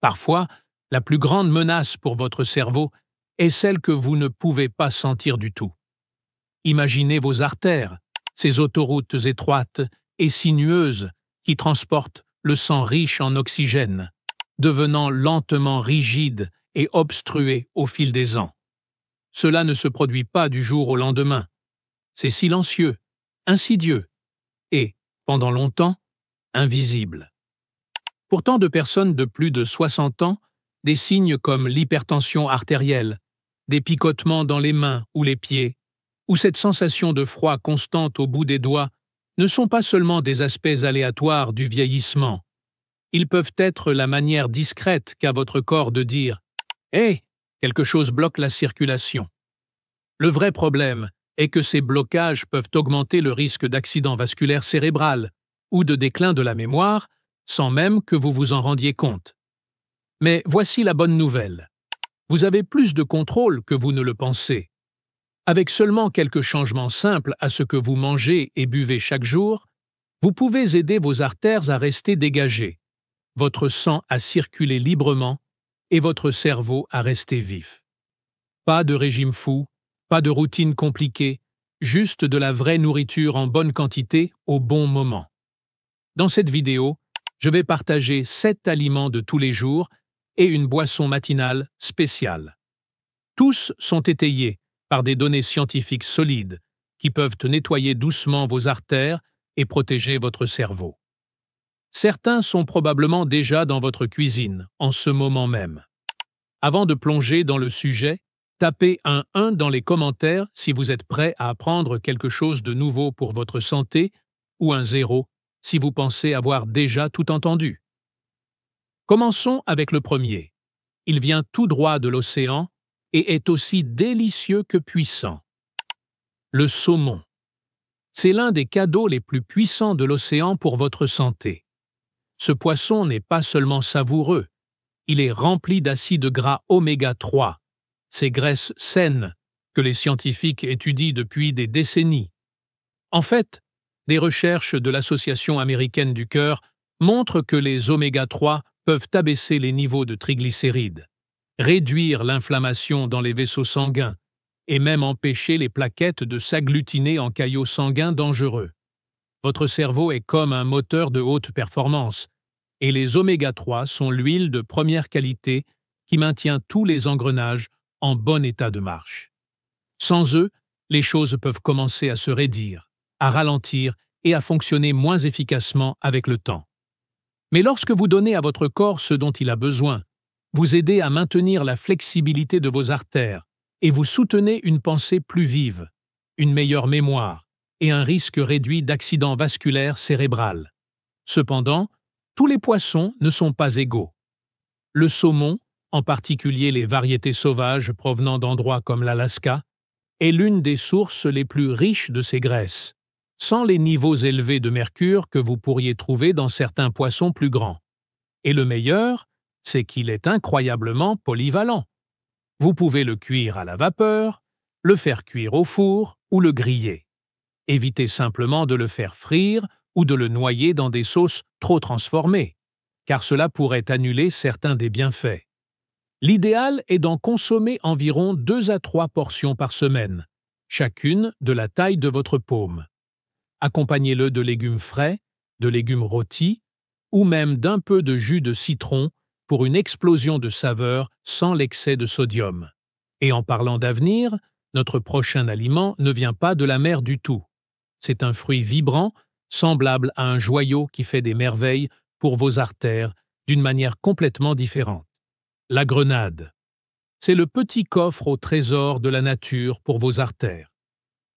Parfois, la plus grande menace pour votre cerveau est celle que vous ne pouvez pas sentir du tout. Imaginez vos artères, ces autoroutes étroites et sinueuses qui transportent le sang riche en oxygène, devenant lentement rigides et obstruées au fil des ans. Cela ne se produit pas du jour au lendemain. C'est silencieux, insidieux et, pendant longtemps, invisible. Pour tant de personnes de plus de 60 ans, des signes comme l'hypertension artérielle, des picotements dans les mains ou les pieds, ou cette sensation de froid constante au bout des doigts ne sont pas seulement des aspects aléatoires du vieillissement. Ils peuvent être la manière discrète qu'a votre corps de dire « Hé, quelque chose bloque la circulation ». Le vrai problème est que ces blocages peuvent augmenter le risque d'accident vasculaire cérébral ou de déclin de la mémoire sans même que vous vous en rendiez compte. Mais voici la bonne nouvelle. Vous avez plus de contrôle que vous ne le pensez. Avec seulement quelques changements simples à ce que vous mangez et buvez chaque jour, vous pouvez aider vos artères à rester dégagées, votre sang à circuler librement et votre cerveau à rester vif. Pas de régime fou, pas de routine compliquée, juste de la vraie nourriture en bonne quantité au bon moment. Dans cette vidéo, je vais partager 7 aliments de tous les jours et une boisson matinale spéciale. Tous sont étayés par des données scientifiques solides qui peuvent nettoyer doucement vos artères et protéger votre cerveau. Certains sont probablement déjà dans votre cuisine en ce moment même. Avant de plonger dans le sujet, tapez un 1 dans les commentaires si vous êtes prêt à apprendre quelque chose de nouveau pour votre santé ou un 0 si vous pensez avoir déjà tout entendu. Commençons avec le premier. Il vient tout droit de l'océan et est aussi délicieux que puissant. Le saumon. C'est l'un des cadeaux les plus puissants de l'océan pour votre santé. Ce poisson n'est pas seulement savoureux, il est rempli d'acides gras oméga 3, ces graisses saines que les scientifiques étudient depuis des décennies. En fait, des recherches de l'Association américaine du cœur montrent que les oméga 3 peuvent abaisser les niveaux de triglycérides, réduire l'inflammation dans les vaisseaux sanguins et même empêcher les plaquettes de s'agglutiner en caillots sanguins dangereux. Votre cerveau est comme un moteur de haute performance, et les oméga 3 sont l'huile de première qualité qui maintient tous les engrenages en bon état de marche. Sans eux, les choses peuvent commencer à se raidir, à ralentir et à fonctionner moins efficacement avec le temps. Mais lorsque vous donnez à votre corps ce dont il a besoin, vous aidez à maintenir la flexibilité de vos artères et vous soutenez une pensée plus vive, une meilleure mémoire et un risque réduit d'accident vasculaire cérébral. Cependant, tous les poissons ne sont pas égaux. Le saumon, en particulier les variétés sauvages provenant d'endroits comme l'Alaska, est l'une des sources les plus riches de ces graisses, sans les niveaux élevés de mercure que vous pourriez trouver dans certains poissons plus grands. Et le meilleur, c'est qu'il est incroyablement polyvalent. Vous pouvez le cuire à la vapeur, le faire cuire au four ou le griller. Évitez simplement de le faire frire ou de le noyer dans des sauces trop transformées, car cela pourrait annuler certains des bienfaits. L'idéal est d'en consommer environ 2 à 3 portions par semaine, chacune de la taille de votre paume. Accompagnez-le de légumes frais, de légumes rôtis, ou même d'un peu de jus de citron pour une explosion de saveurs sans l'excès de sodium. Et en parlant d'avenir, notre prochain aliment ne vient pas de la mer du tout. C'est un fruit vibrant, semblable à un joyau qui fait des merveilles pour vos artères d'une manière complètement différente. La grenade. C'est le petit coffre au trésor de la nature pour vos artères.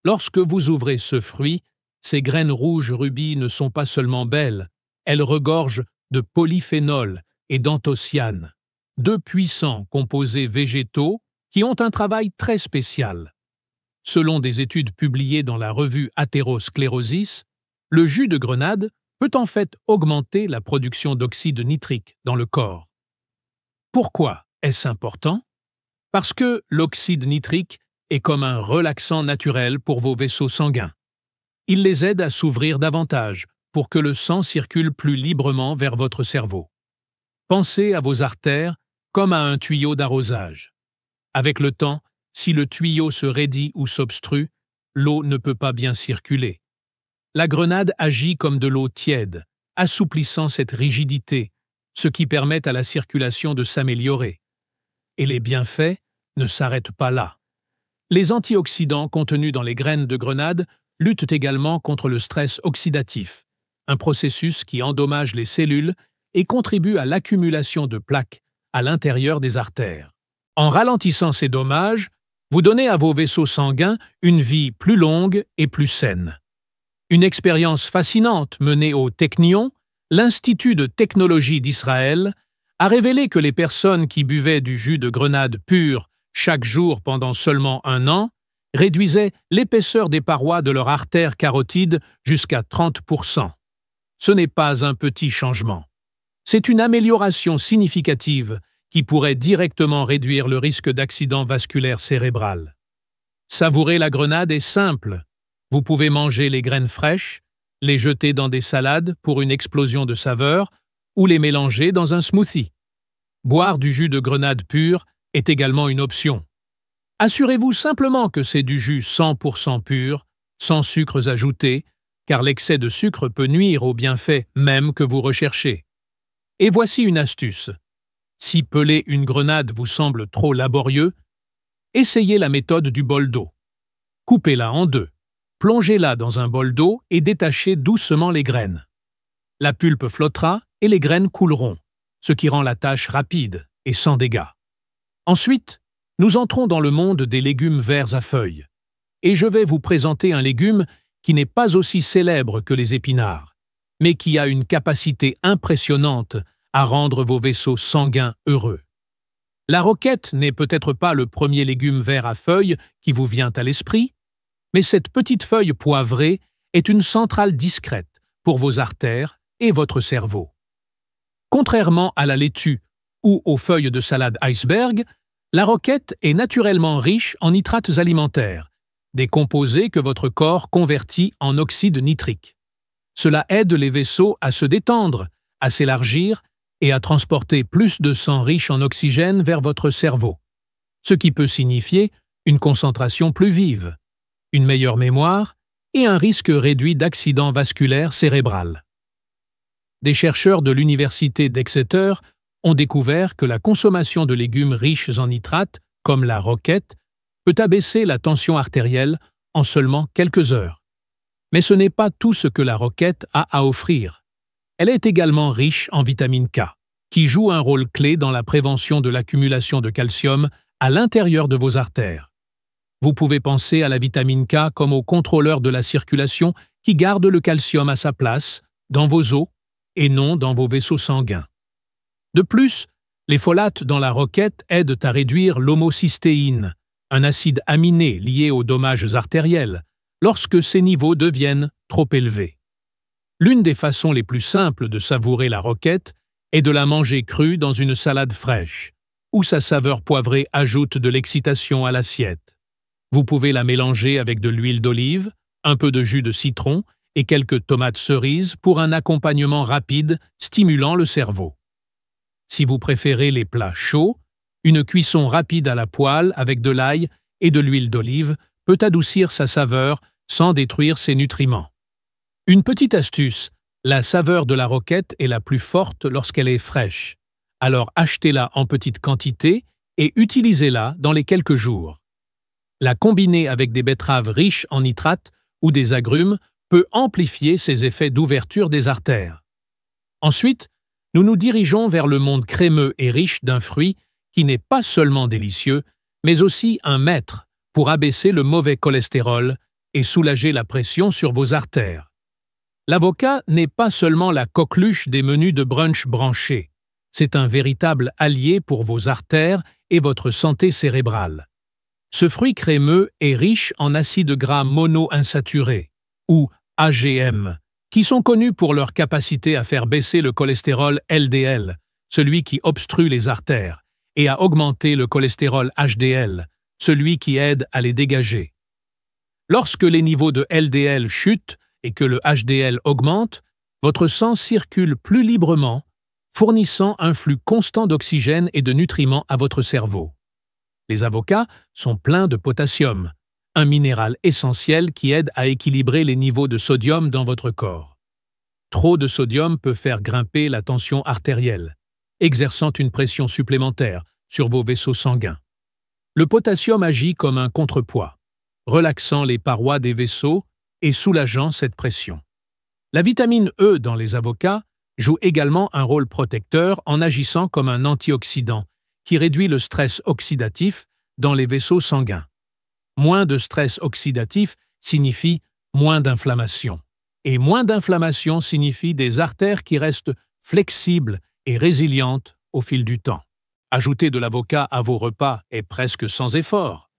Lorsque vous ouvrez ce fruit, ces graines rouges rubis ne sont pas seulement belles, elles regorgent de polyphénol et d'anthocyanes, 2 puissants composés végétaux qui ont un travail très spécial. Selon des études publiées dans la revue Atherosclerosis, le jus de grenade peut en fait augmenter la production d'oxyde nitrique dans le corps. Pourquoi est-ce important? Parce que l'oxyde nitrique est comme un relaxant naturel pour vos vaisseaux sanguins. Il les aide à s'ouvrir davantage pour que le sang circule plus librement vers votre cerveau. Pensez à vos artères comme à un tuyau d'arrosage. Avec le temps, si le tuyau se raidit ou s'obstrue, l'eau ne peut pas bien circuler. La grenade agit comme de l'eau tiède, assouplissant cette rigidité, ce qui permet à la circulation de s'améliorer. Et les bienfaits ne s'arrêtent pas là. Les antioxydants contenus dans les graines de grenade luttent également contre le stress oxydatif, un processus qui endommage les cellules et contribue à l'accumulation de plaques à l'intérieur des artères. En ralentissant ces dommages, vous donnez à vos vaisseaux sanguins une vie plus longue et plus saine. Une expérience fascinante menée au Technion, l'Institut de technologie d'Israël, a révélé que les personnes qui buvaient du jus de grenade pur chaque jour pendant seulement 1 an réduisaient l'épaisseur des parois de leur artère carotide jusqu'à 30%. Ce n'est pas un petit changement. C'est une amélioration significative qui pourrait directement réduire le risque d'accident vasculaire cérébral. Savourer la grenade est simple. Vous pouvez manger les graines fraîches, les jeter dans des salades pour une explosion de saveur ou les mélanger dans un smoothie. Boire du jus de grenade pur est également une option. Assurez-vous simplement que c'est du jus 100% pur, sans sucres ajoutés, car l'excès de sucre peut nuire aux bienfaits même que vous recherchez. Et voici une astuce. Si peler une grenade vous semble trop laborieux, essayez la méthode du bol d'eau. Coupez-la en 2. Plongez-la dans un bol d'eau et détachez doucement les graines. La pulpe flottera et les graines couleront, ce qui rend la tâche rapide et sans dégâts. Ensuite, nous entrons dans le monde des légumes verts à feuilles. Et je vais vous présenter un légume qui n'est pas aussi célèbre que les épinards, mais qui a une capacité impressionnante à rendre vos vaisseaux sanguins heureux. La roquette n'est peut-être pas le premier légume vert à feuilles qui vous vient à l'esprit, mais cette petite feuille poivrée est une centrale discrète pour vos artères et votre cerveau. Contrairement à la laitue ou aux feuilles de salade iceberg, la roquette est naturellement riche en nitrates alimentaires, des composés que votre corps convertit en oxyde nitrique. Cela aide les vaisseaux à se détendre, à s'élargir et à transporter plus de sang riche en oxygène vers votre cerveau, ce qui peut signifier une concentration plus vive, une meilleure mémoire et un risque réduit d'accident vasculaire cérébral. Des chercheurs de l'université d'Exeter ont découvert que la consommation de légumes riches en nitrates, comme la roquette, peut abaisser la tension artérielle en seulement quelques heures. Mais ce n'est pas tout ce que la roquette a à offrir. Elle est également riche en vitamine K, qui joue un rôle clé dans la prévention de l'accumulation de calcium à l'intérieur de vos artères. Vous pouvez penser à la vitamine K comme au contrôleur de la circulation qui garde le calcium à sa place, dans vos os, et non dans vos vaisseaux sanguins. De plus, les folates dans la roquette aident à réduire l'homocystéine, un acide aminé lié aux dommages artériels, lorsque ces niveaux deviennent trop élevés. L'une des façons les plus simples de savourer la roquette est de la manger crue dans une salade fraîche, où sa saveur poivrée ajoute de l'excitation à l'assiette. Vous pouvez la mélanger avec de l'huile d'olive, un peu de jus de citron et quelques tomates cerises pour un accompagnement rapide stimulant le cerveau. Si vous préférez les plats chauds, une cuisson rapide à la poêle avec de l'ail et de l'huile d'olive peut adoucir sa saveur sans détruire ses nutriments. Une petite astuce, la saveur de la roquette est la plus forte lorsqu'elle est fraîche. Alors achetez-la en petite quantité et utilisez-la dans les quelques jours. La combiner avec des betteraves riches en nitrates ou des agrumes peut amplifier ses effets d'ouverture des artères. Ensuite, nous nous dirigeons vers le monde crémeux et riche d'un fruit qui n'est pas seulement délicieux, mais aussi un maître pour abaisser le mauvais cholestérol et soulager la pression sur vos artères. L'avocat n'est pas seulement la coqueluche des menus de brunch branchés, c'est un véritable allié pour vos artères et votre santé cérébrale. Ce fruit crémeux est riche en acides gras monoinsaturés, ou AGM, qui sont connus pour leur capacité à faire baisser le cholestérol LDL, celui qui obstrue les artères, et à augmenter le cholestérol HDL, celui qui aide à les dégager. Lorsque les niveaux de LDL chutent et que le HDL augmente, votre sang circule plus librement fournissant un flux constant d'oxygène et de nutriments à votre cerveau. Les avocats sont pleins de potassium, un minéral essentiel qui aide à équilibrer les niveaux de sodium dans votre corps. Trop de sodium peut faire grimper la tension artérielle, exerçant une pression supplémentaire sur vos vaisseaux sanguins. Le potassium agit comme un contrepoids, relaxant les parois des vaisseaux et soulageant cette pression. La vitamine E dans les avocats joue également un rôle protecteur en agissant comme un antioxydant qui réduit le stress oxydatif dans les vaisseaux sanguins. Moins de stress oxydatif signifie moins d'inflammation. Et moins d'inflammation signifie des artères qui restent flexibles et résilientes au fil du temps. Ajouter de l'avocat à vos repas est presque sans effort.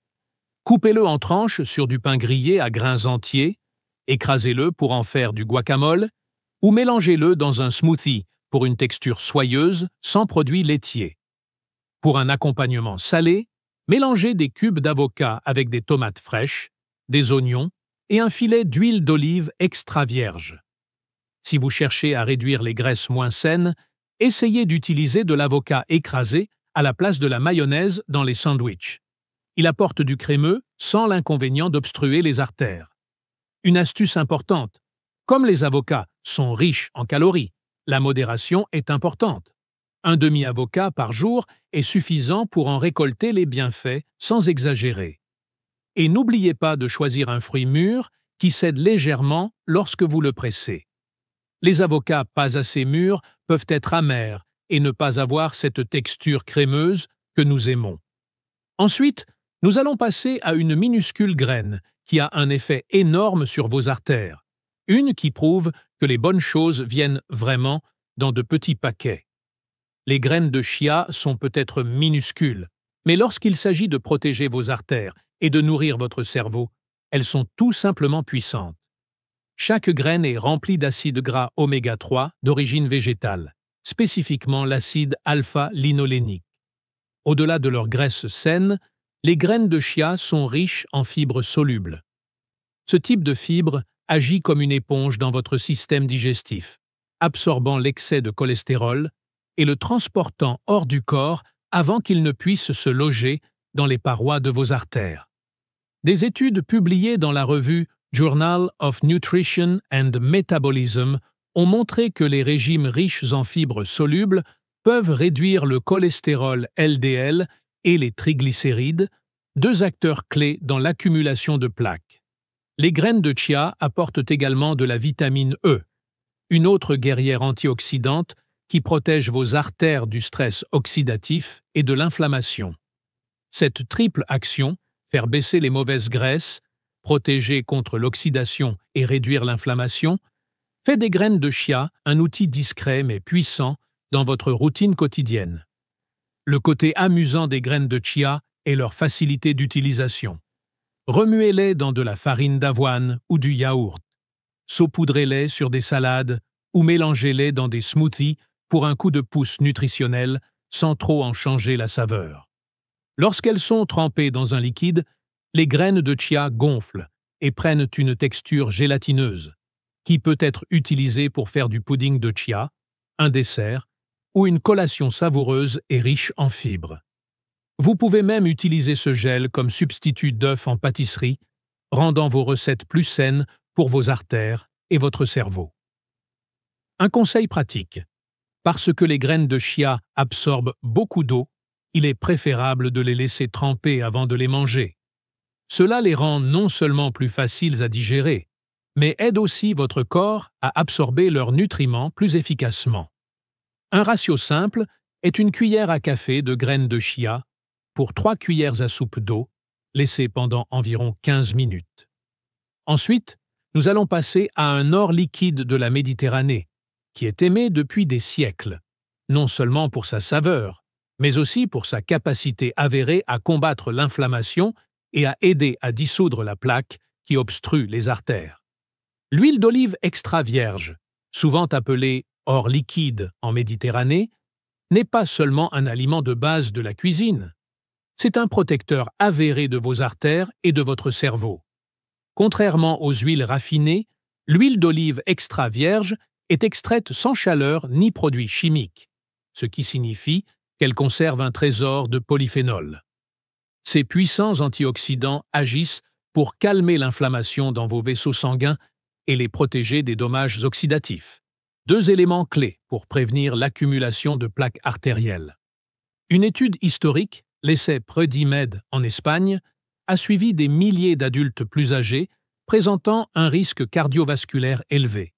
Coupez-le en tranches sur du pain grillé à grains entiers, écrasez-le pour en faire du guacamole, ou mélangez-le dans un smoothie pour une texture soyeuse sans produits laitiers. Pour un accompagnement salé, mélangez des cubes d'avocat avec des tomates fraîches, des oignons et un filet d'huile d'olive extra vierge. Si vous cherchez à réduire les graisses moins saines, essayez d'utiliser de l'avocat écrasé à la place de la mayonnaise dans les sandwichs. Il apporte du crémeux sans l'inconvénient d'obstruer les artères. Une astuce importante, comme les avocats sont riches en calories, la modération est importante. Un demi-avocat par jour est suffisant pour en récolter les bienfaits sans exagérer. Et n'oubliez pas de choisir un fruit mûr qui cède légèrement lorsque vous le pressez. Les avocats pas assez mûrs peuvent être amers et ne pas avoir cette texture crémeuse que nous aimons. Ensuite, nous allons passer à une minuscule graine qui a un effet énorme sur vos artères, une qui prouve que les bonnes choses viennent vraiment dans de petits paquets. Les graines de chia sont peut-être minuscules, mais lorsqu'il s'agit de protéger vos artères et de nourrir votre cerveau, elles sont tout simplement puissantes. Chaque graine est remplie d'acides gras oméga 3 d'origine végétale, spécifiquement l'acide alpha-linolénique. Au-delà de leur graisse saine, les graines de chia sont riches en fibres solubles. Ce type de fibre agit comme une éponge dans votre système digestif, absorbant l'excès de cholestérol et le transportant hors du corps avant qu'il ne puisse se loger dans les parois de vos artères. Des études publiées dans la revue Journal of Nutrition and Metabolism ont montré que les régimes riches en fibres solubles peuvent réduire le cholestérol LDL et les triglycérides, deux acteurs clés dans l'accumulation de plaques. Les graines de chia apportent également de la vitamine E, une autre guerrière antioxydante qui protège vos artères du stress oxydatif et de l'inflammation. Cette triple action, faire baisser les mauvaises graisses, protéger contre l'oxydation et réduire l'inflammation, fait des graines de chia un outil discret mais puissant dans votre routine quotidienne. Le côté amusant des graines de chia est leur facilité d'utilisation. Remuez-les dans de la farine d'avoine ou du yaourt. Saupoudrez-les sur des salades ou mélangez-les dans des smoothies pour un coup de pouce nutritionnel sans trop en changer la saveur. Lorsqu'elles sont trempées dans un liquide, les graines de chia gonflent et prennent une texture gélatineuse, qui peut être utilisée pour faire du pudding de chia, un dessert ou une collation savoureuse et riche en fibres. Vous pouvez même utiliser ce gel comme substitut d'œuf en pâtisserie, rendant vos recettes plus saines pour vos artères et votre cerveau. Un conseil pratique. Parce que les graines de chia absorbent beaucoup d'eau, il est préférable de les laisser tremper avant de les manger. Cela les rend non seulement plus faciles à digérer, mais aide aussi votre corps à absorber leurs nutriments plus efficacement. Un ratio simple est une cuillère à café de graines de chia pour 3 cuillères à soupe d'eau, laissées pendant environ 15 minutes. Ensuite, nous allons passer à un or liquide de la Méditerranée, qui est aimé depuis des siècles, non seulement pour sa saveur, mais aussi pour sa capacité avérée à combattre l'inflammation et à aider à dissoudre la plaque qui obstrue les artères. L'huile d'olive extra vierge, souvent appelée or liquide en Méditerranée, n'est pas seulement un aliment de base de la cuisine. C'est un protecteur avéré de vos artères et de votre cerveau. Contrairement aux huiles raffinées, l'huile d'olive extra vierge est extraite sans chaleur ni produits chimiques, ce qui signifie qu'elle conserve un trésor de polyphénols. Ces puissants antioxydants agissent pour calmer l'inflammation dans vos vaisseaux sanguins et les protéger des dommages oxydatifs. Deux éléments clés pour prévenir l'accumulation de plaques artérielles. Une étude historique, l'essai PREDIMED en Espagne, a suivi des milliers d'adultes plus âgés présentant un risque cardiovasculaire élevé.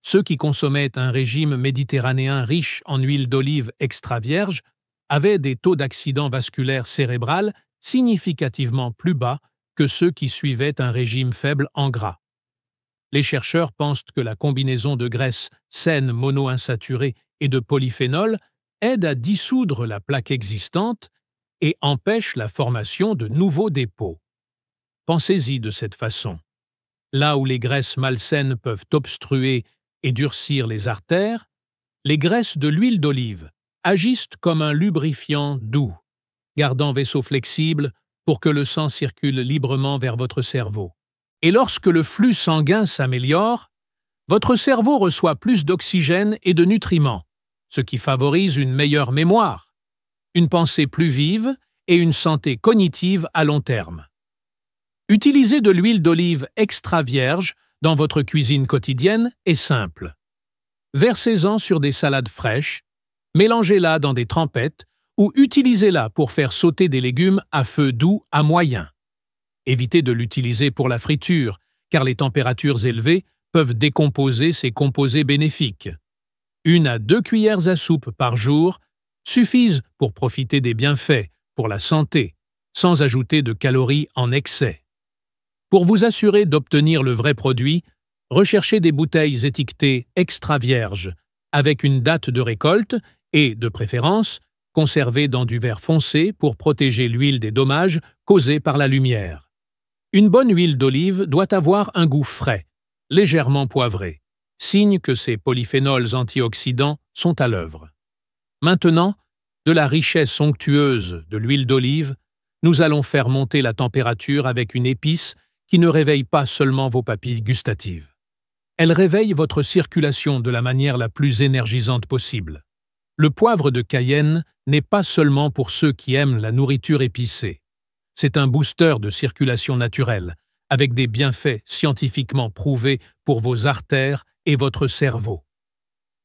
Ceux qui consommaient un régime méditerranéen riche en huile d'olive extra vierge avaient des taux d'accident vasculaire cérébral significativement plus bas que ceux qui suivaient un régime faible en gras. Les chercheurs pensent que la combinaison de graisses saines monoinsaturées et de polyphénols aide à dissoudre la plaque existante et empêche la formation de nouveaux dépôts. Pensez-y de cette façon. Là où les graisses malsaines peuvent obstruer et durcir les artères, les graisses de l'huile d'olive agissent comme un lubrifiant doux, gardant vaisseaux flexibles pour que le sang circule librement vers votre cerveau. Et lorsque le flux sanguin s'améliore, votre cerveau reçoit plus d'oxygène et de nutriments, ce qui favorise une meilleure mémoire, une pensée plus vive et une santé cognitive à long terme. Utiliser de l'huile d'olive extra vierge dans votre cuisine quotidienne est simple. Versez-en sur des salades fraîches, mélangez-la dans des trempettes ou utilisez-la pour faire sauter des légumes à feu doux à moyen. Évitez de l'utiliser pour la friture, car les températures élevées peuvent décomposer ces composés bénéfiques. 1 à 2 cuillères à soupe par jour suffisent pour profiter des bienfaits pour la santé, sans ajouter de calories en excès. Pour vous assurer d'obtenir le vrai produit, recherchez des bouteilles étiquetées extra vierges, avec une date de récolte et, de préférence, conservées dans du verre foncé pour protéger l'huile des dommages causés par la lumière. Une bonne huile d'olive doit avoir un goût frais, légèrement poivré, signe que ses polyphénols antioxydants sont à l'œuvre. Maintenant, de la richesse onctueuse de l'huile d'olive, nous allons faire monter la température avec une épice qui ne réveille pas seulement vos papilles gustatives. Elle réveille votre circulation de la manière la plus énergisante possible. Le poivre de Cayenne n'est pas seulement pour ceux qui aiment la nourriture épicée. C'est un booster de circulation naturelle, avec des bienfaits scientifiquement prouvés pour vos artères et votre cerveau.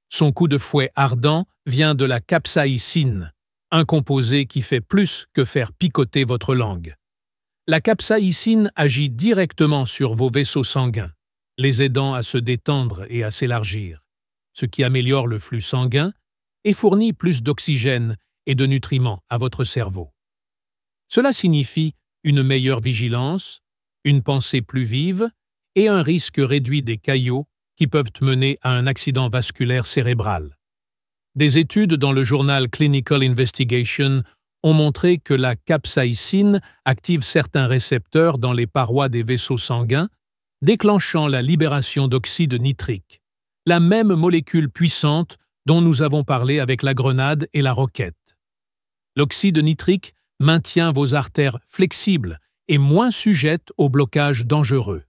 Son coup de fouet ardent vient de la capsaïcine, un composé qui fait plus que faire picoter votre langue. La capsaïcine agit directement sur vos vaisseaux sanguins, les aidant à se détendre et à s'élargir, ce qui améliore le flux sanguin et fournit plus d'oxygène et de nutriments à votre cerveau. Cela signifie une meilleure vigilance, une pensée plus vive et un risque réduit des caillots qui peuvent mener à un accident vasculaire cérébral. Des études dans le journal Clinical Investigation ont montré que la capsaïcine active certains récepteurs dans les parois des vaisseaux sanguins, déclenchant la libération d'oxyde nitrique, la même molécule puissante dont nous avons parlé avec la grenade et la roquette. L'oxyde nitrique maintient vos artères flexibles et moins sujettes aux blocages dangereux.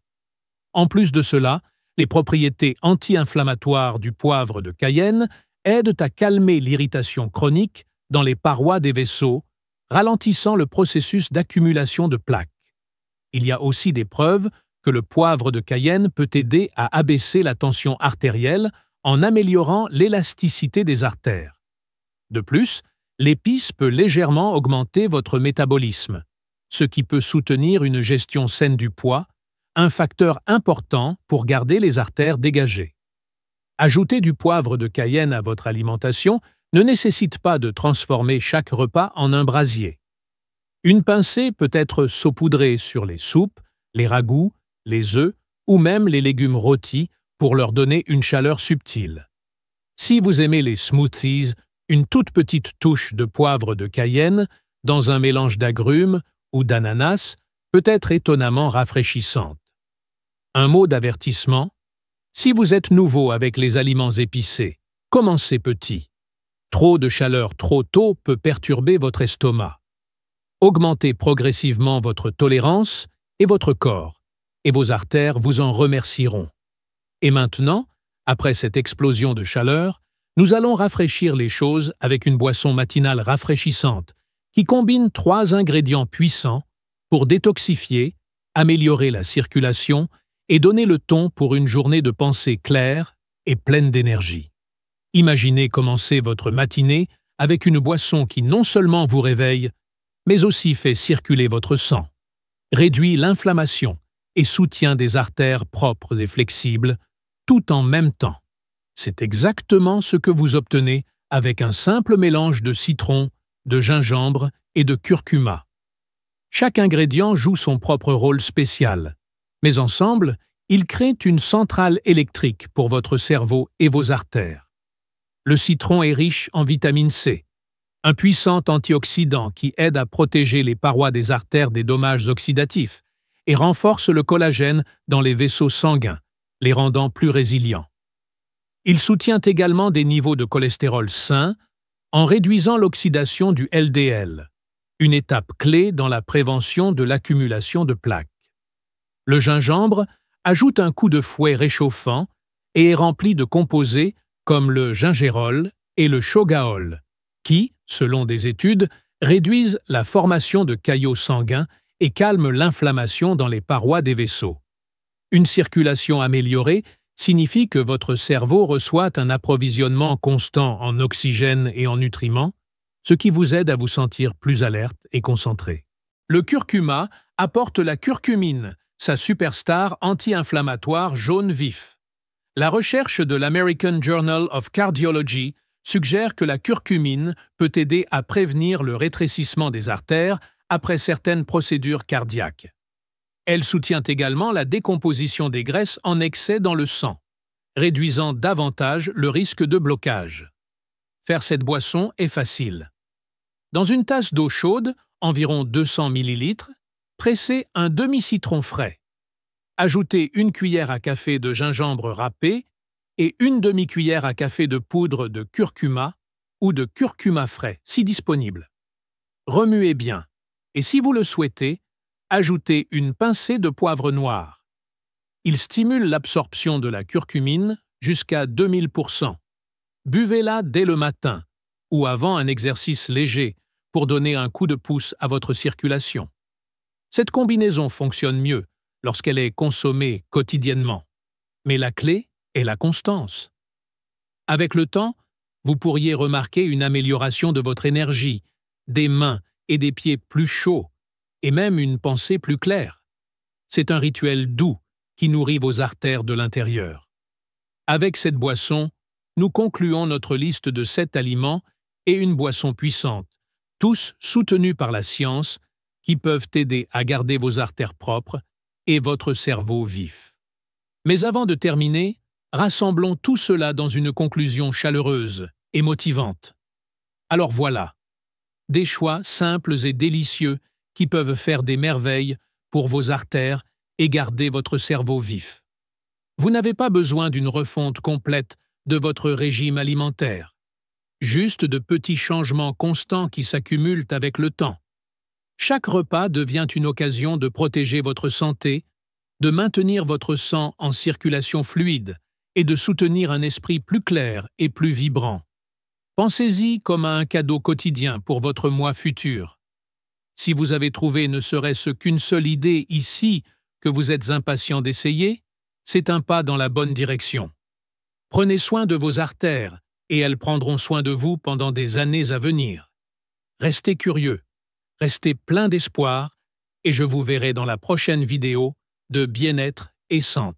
En plus de cela, les propriétés anti-inflammatoires du poivre de Cayenne aident à calmer l'irritation chronique dans les parois des vaisseaux, ralentissant le processus d'accumulation de plaques. Il y a aussi des preuves que le poivre de Cayenne peut aider à abaisser la tension artérielle en améliorant l'élasticité des artères. De plus, l'épice peut légèrement augmenter votre métabolisme, ce qui peut soutenir une gestion saine du poids, un facteur important pour garder les artères dégagées. Ajouter du poivre de Cayenne à votre alimentation ne nécessite pas de transformer chaque repas en un brasier. Une pincée peut être saupoudrée sur les soupes, les ragoûts, les œufs ou même les légumes rôtis pour leur donner une chaleur subtile. Si vous aimez les smoothies, une toute petite touche de poivre de Cayenne dans un mélange d'agrumes ou d'ananas peut être étonnamment rafraîchissante. Un mot d'avertissement: si vous êtes nouveau avec les aliments épicés, commencez petit. Trop de chaleur trop tôt peut perturber votre estomac. Augmentez progressivement votre tolérance et votre corps, et vos artères vous en remercieront. Et maintenant, après cette explosion de chaleur, Nous allons rafraîchir les choses avec une boisson matinale rafraîchissante qui combine 3 ingrédients puissants pour détoxifier, améliorer la circulation et donner le ton pour une journée de pensée claire et pleine d'énergie. Imaginez commencer votre matinée avec une boisson qui non seulement vous réveille, mais aussi fait circuler votre sang, réduit l'inflammation et soutient des artères propres et flexibles, tout en même temps. C'est exactement ce que vous obtenez avec un simple mélange de citron, de gingembre et de curcuma. Chaque ingrédient joue son propre rôle spécial, mais ensemble, ils créent une centrale électrique pour votre cerveau et vos artères. Le citron est riche en vitamine C, un puissant antioxydant qui aide à protéger les parois des artères des dommages oxydatifs et renforce le collagène dans les vaisseaux sanguins, les rendant plus résilients. Il soutient également des niveaux de cholestérol sains en réduisant l'oxydation du LDL, une étape clé dans la prévention de l'accumulation de plaques. Le gingembre ajoute un coup de fouet réchauffant et est rempli de composés comme le gingérol et le shogaol, qui, selon des études, réduisent la formation de caillots sanguins et calment l'inflammation dans les parois des vaisseaux. Une circulation améliorée signifie que votre cerveau reçoit un approvisionnement constant en oxygène et en nutriments, ce qui vous aide à vous sentir plus alerte et concentré. Le curcuma apporte la curcumine, sa superstar anti-inflammatoire jaune vif. La recherche de l'American Journal of Cardiology suggère que la curcumine peut aider à prévenir le rétrécissement des artères après certaines procédures cardiaques. Elle soutient également la décomposition des graisses en excès dans le sang, réduisant davantage le risque de blocage. Faire cette boisson est facile. Dans une tasse d'eau chaude, environ 200 ml, pressez un demi-citron frais. Ajoutez 1 cuillère à café de gingembre râpé et 1 demi-cuillère à café de poudre de curcuma ou de curcuma frais, si disponible. Remuez bien et si vous le souhaitez, ajoutez une pincée de poivre noir. Il stimule l'absorption de la curcumine jusqu'à 2000%. Buvez-la dès le matin ou avant un exercice léger pour donner un coup de pouce à votre circulation. Cette combinaison fonctionne mieux lorsqu'elle est consommée quotidiennement. Mais la clé est la constance. Avec le temps, vous pourriez remarquer une amélioration de votre énergie, des mains et des pieds plus chauds, et même une pensée plus claire. C'est un rituel doux qui nourrit vos artères de l'intérieur. Avec cette boisson, nous concluons notre liste de 7 aliments et une boisson puissante, tous soutenus par la science, qui peuvent aider à garder vos artères propres et votre cerveau vif. Mais avant de terminer, rassemblons tout cela dans une conclusion chaleureuse et motivante. Alors voilà, des choix simples et délicieux qui peuvent faire des merveilles pour vos artères et garder votre cerveau vif. Vous n'avez pas besoin d'une refonte complète de votre régime alimentaire, juste de petits changements constants qui s'accumulent avec le temps. Chaque repas devient une occasion de protéger votre santé, de maintenir votre sang en circulation fluide et de soutenir un esprit plus clair et plus vibrant. Pensez-y comme à un cadeau quotidien pour votre moi futur. Si vous avez trouvé ne serait-ce qu'une seule idée ici que vous êtes impatient d'essayer, c'est un pas dans la bonne direction. Prenez soin de vos artères et elles prendront soin de vous pendant des années à venir. Restez curieux, restez plein d'espoir et je vous verrai dans la prochaine vidéo de bien-être et santé.